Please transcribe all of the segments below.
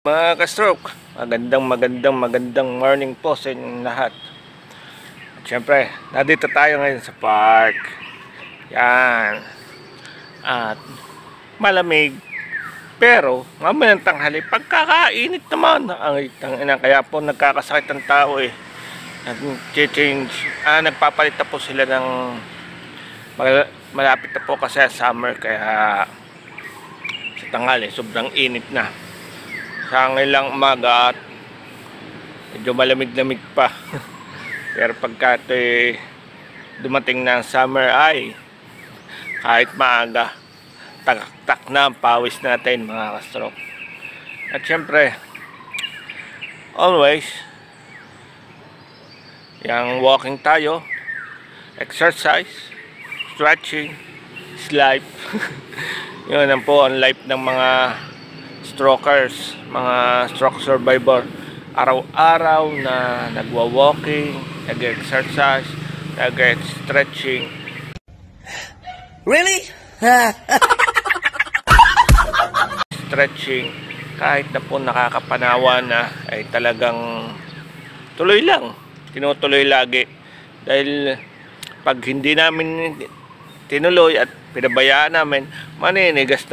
Mga ka-stroke, magandang morning po sa inyong lahat. At syempre, nandito tayo ngayon sa park. Yan. At malamig. Pero, mamayang tanghali, pagkakainit naman. Ang ina, kaya po nagkakasakit ang tao eh. Nagpapalit na po sila ng malapit na po kasi summer, kaya sa tanghali, sobrang init na. Sa ilang umaga at medyo malamig-lamig pa. Pero pagka dumating na ang summer ay kahit maaga, tak na ang pawis natin mga ka-stroke. At syempre, always yung walking tayo, exercise, stretching is life. Yun ang po ang life ng mga strokers, mga stroke survivor. Araw-araw na nagwa-walking, nag-exercise, nag-stretching. Really? Stretching, kahit na po nakakapanawa na, ay talagang tuloy lang, tinutuloy lagi. Dahil pag hindi namin tinuloy at pinabayaan namin, maninigas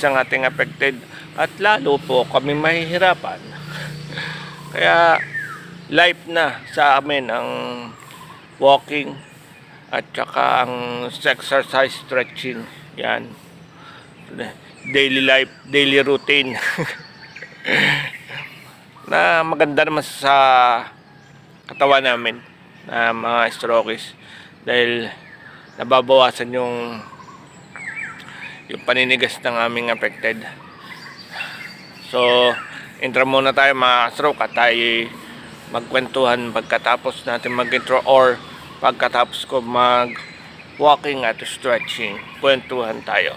ang ating affected at lalo po kami mahihirapan. Kaya life na sa amin ang walking at saka ang exercise, stretching. Yan, daily life, daily routine. Na maganda naman sa katawan namin na mga strokies, dahil nababawasan yung paninigas ng aming affected. So, intro muna tayo mga stroke at tayo magkwentuhan pagkatapos natin mag-intro or pagkatapos ko mag-walking at stretching. Kwentuhan tayo.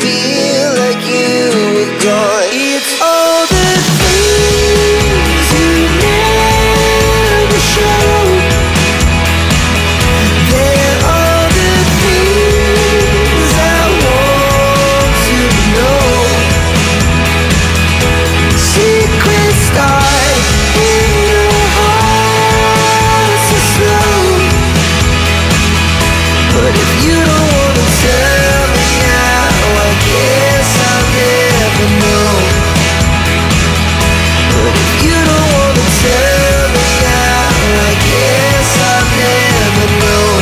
feel like you were gone. It's all the things you never show. They're all the things I want to know. Secrets start in your heart so slow. But if you don't wanna tell me now, I guess I'll never know. But if you don't wanna tell me now, I guess I'll never know.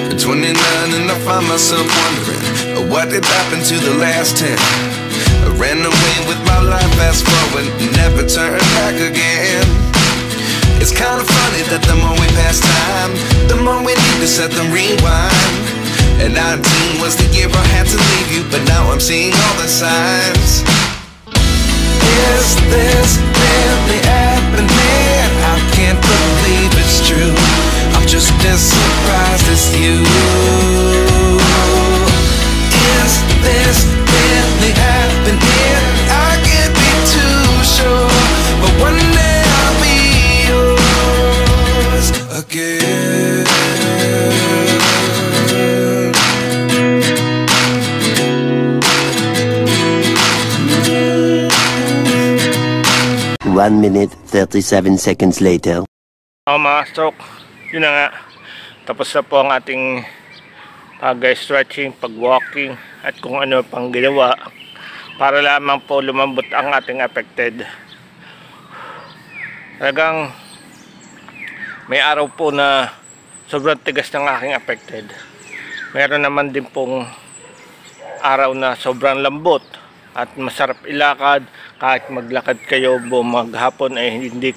At 29 and I find myself wondering what did happen to the last 10. I ran away with my life, fast forward, never turn back again. It's kind of funny that the more we pass time, the more we need to set them rewind. And 19 was the year I had to leave you, but now I'm seeing all the signs. Is this really happening? I can't believe it's true. I'm just as surprised as you. Is this really happening? I can't be too sure, but one day I'll be yours again. 1 minute, 37 seconds later. Mga stroke, yun na nga. Tapos na po ang ating pag-stretching, pag-walking, at kung ano pang ginawa para lamang po lumambot ang ating affected. Talagang may araw po na sobrang tigas ng aking affected. Meron naman din pong araw na sobrang lambot at masarap ilakad. Kahit maglakad kayo maghapon ay hindi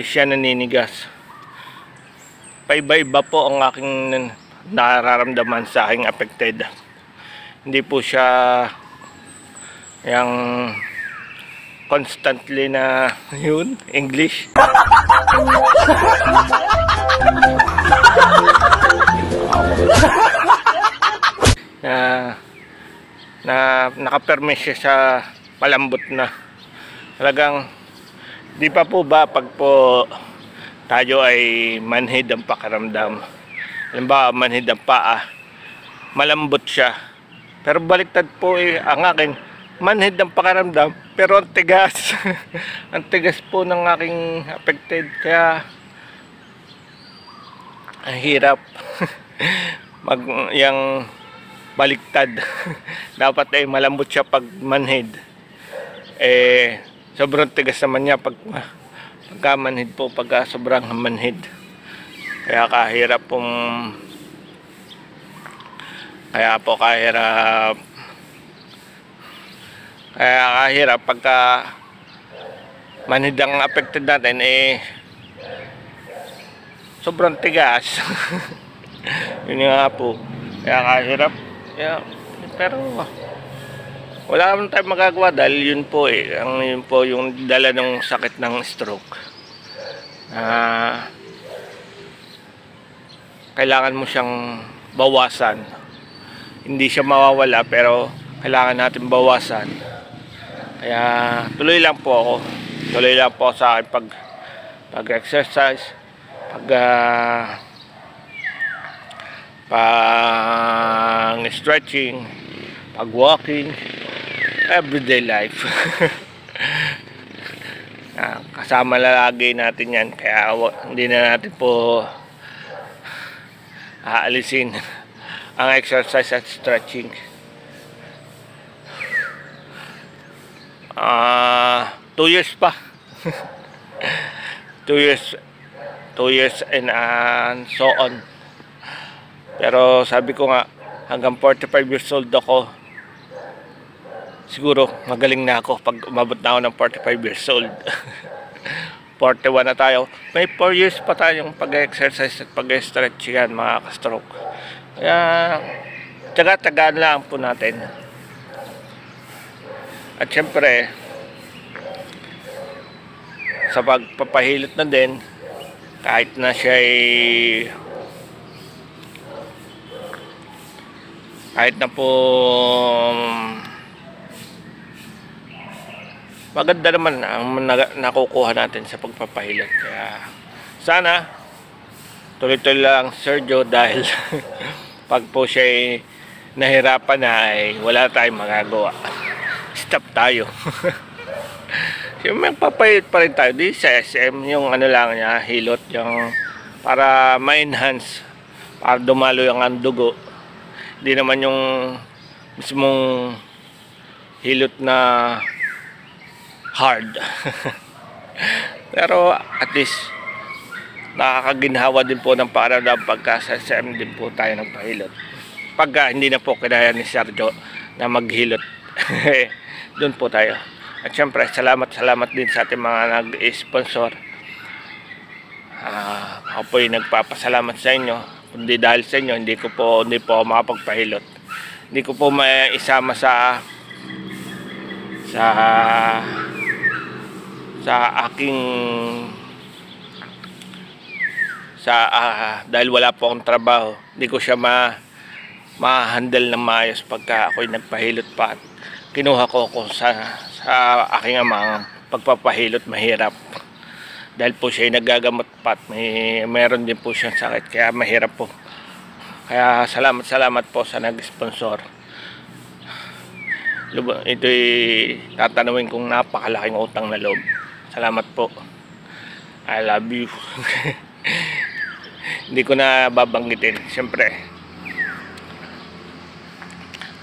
siya naninigas. Paiba-iba po ang aking nararamdaman sa aking affected. Hindi po siya yung constantly na yun, English. na nakapermis siya sa malambot na. Talagang di pa po ba pag po tayo ay manhid ang pakiramdam, halimbawa manhid ang paa, malambot siya, pero baliktad po ang akin, manhid ang pakiramdam pero ang tigas. Ang tigas po ng aking affected, kaya ang hirap yung baliktad. Dapat ay malambot siya pag manhid, sobrang tigas naman niya pagka manhid po, pagka sobrang manhid. Kaya kahirap pagka manhid ang affected natin, sobrang tigas. Yun nga po, kaya kahirap. Pero wala naman tayong magagawa dahil yun po yung dala ng sakit ng stroke. Kailangan mo siyang bawasan. Hindi siya mawawala pero kailangan natin bawasan. Kaya tuloy lang po ako sa akin pag-exercise, pag-stretching, pag-walking, everyday life. Kasama lagi natin yan, kaya hindi na natin po aalisin ang exercise at stretching. 2 years pa. 2 years and so on. Pero sabi ko nga, hanggang 45 years old ako, siguro magaling na ako pag umabot na ako ng 45 years old. 41 na tayo. May 4 years pa tayong pag-exercise at pag-stretch yan, mga ka-stroke. Kaya Tsaga-tsagaan lang po natin. At syempre, sa pagpapahilot na din, kahit na siya kahit na po maganda naman ang nakukuha natin sa pagpapahilot. Kaya sana tuloy-tuloy lang Sergio, dahil pag po siya nahirapan na ay wala tayong magagawa. Stop tayo. Yung magpapahilot pa rin tayo di sa SM, yung ano lang niya, hilot yung para ma-enhance, para dumalo yung ang dugo. Hindi naman yung mismong hilot na hard. Pero at least nakakaginhawa din po ng pakiramdam pagka sa SM din po tayo nagpahilot. Pagka hindi na po kinaya ni Sergio na maghilot, doon po tayo. At syempre, salamat din sa ating mga nag-sponsor. Ako po yung nagpapasalamat sa inyo. Kundi dahil sa inyo, hindi po ako makapagpahilot. Hindi ko po maisama sa aking dahil wala po akong trabaho. Hindi ko siya ma-handle ng maayos pagka ako'y nagpahilot pa. At kinuha ko sa aking amang pagpapahilot mahirap. Dahil po siya nagagamot pa at meron din po siyang sakit, kaya mahirap po. Kaya salamat po sa nag-sponsor. Ito'y tatanawin kong napakalaking utang na loob. Salamat po. I love you. Hindi ko na babanggitin. Siyempre,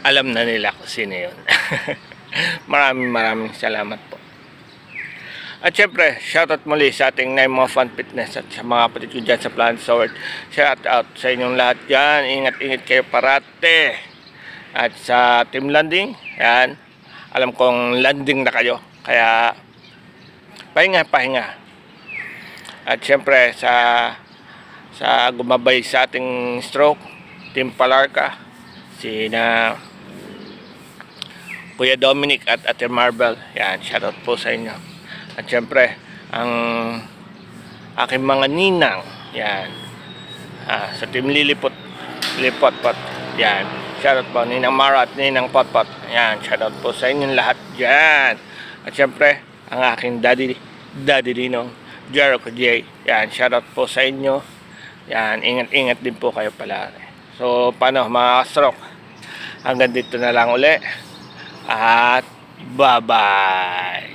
alam na nila kung sino yun. Maraming salamat po. At syempre, shoutout muli sa ating Naimo Fun Fitness at sa mga kapatid ko dyan sa Planet Sword. Shoutout sa inyong lahat dyan. Ingat kayo parate. At sa Team Landing, yan, alam kong landing na kayo. Kaya, pahinga. At syempre, sa gumabay sa ating stroke, Team Palarca, sina Kuya Dominic at Ate Marvel, yan, shoutout po sa inyo. At syempre, ang aking mga ninang, yan, sa Team Lilipot, yan, shoutout po, Ninang Mara at Ninang Potpot, yan, shoutout po sa inyong lahat dyan. At syempre, ang aking Daddy Dinong, Jericho J, yan, shoutout po sa inyo. Yan, ingat din po kayo pala. So, paano mga stroke? Hanggang dito na lang uli. At bye-bye.